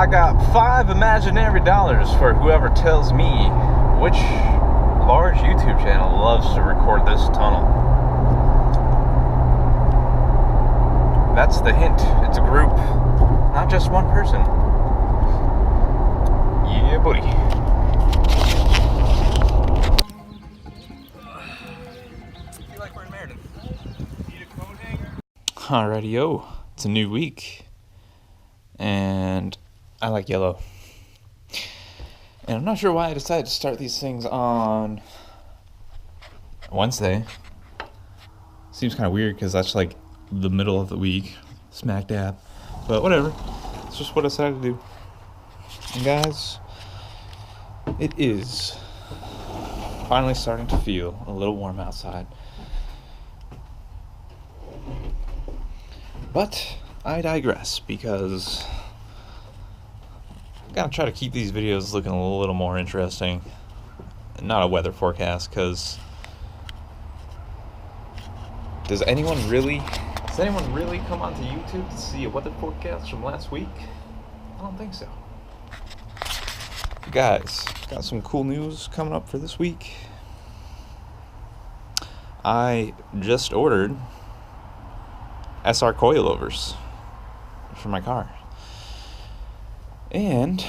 I got 5 imaginary dollars for whoever tells me which large YouTube channel loves to record this tunnel. That's the hint. It's a group, not just one person. Yeah, buddy. Feel like we're in Meriden. Need a coat hanger? Alrighty-o. It's a new week. And I like yellow. And I'm not sure why I decided to start these things on Wednesday. Seems kind of weird because that's like the middle of the week, smack dab. But whatever. It's just what I decided to do. And guys, it is finally starting to feel a little warm outside. But I digress because I'm gonna try to keep these videos looking a little more interesting. Not a weather forecast, because does anyone really come onto YouTube to see a weather forecast from last week? I don't think so. Guys, got some cool news coming up for this week. I just ordered SR coilovers for my car. And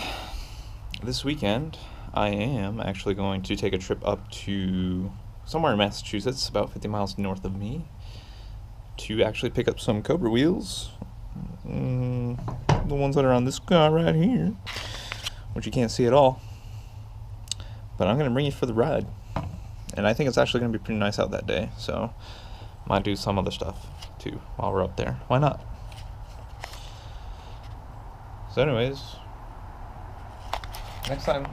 this weekend, I am actually going to take a trip up to somewhere in Massachusetts, about 50 miles north of me, to actually pick up some Cobra wheels. The ones that are on this car right here, which you can't see at all. But I'm going to bring you for the ride. And I think it's actually going to be pretty nice out that day, so might do some other stuff too while we're up there. Why not? So anyways, next time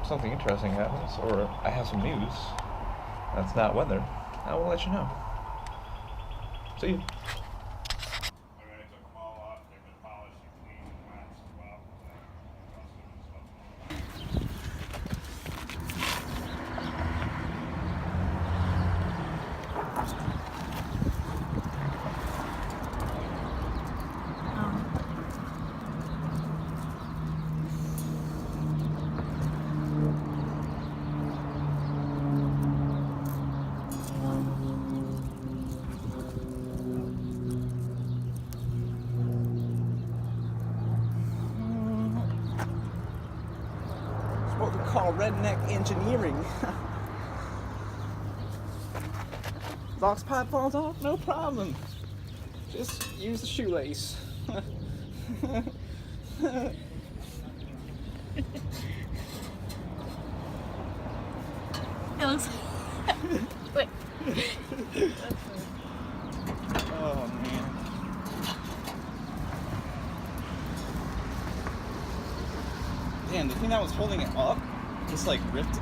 something interesting happens, or I have some news that's not weather, I will let you know. See you. What we call redneck engineering. Box pipe falls off, no problem. Just use the shoelace. It looks. Wait. Oh man. Damn, the thing that was holding it up just like ripped,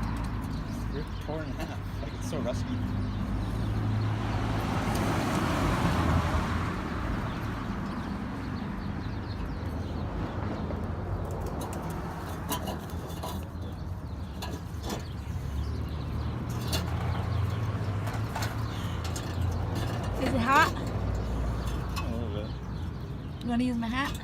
torn in half. Like it's so rusty. Is it hot? A little bit. You want to use my hat?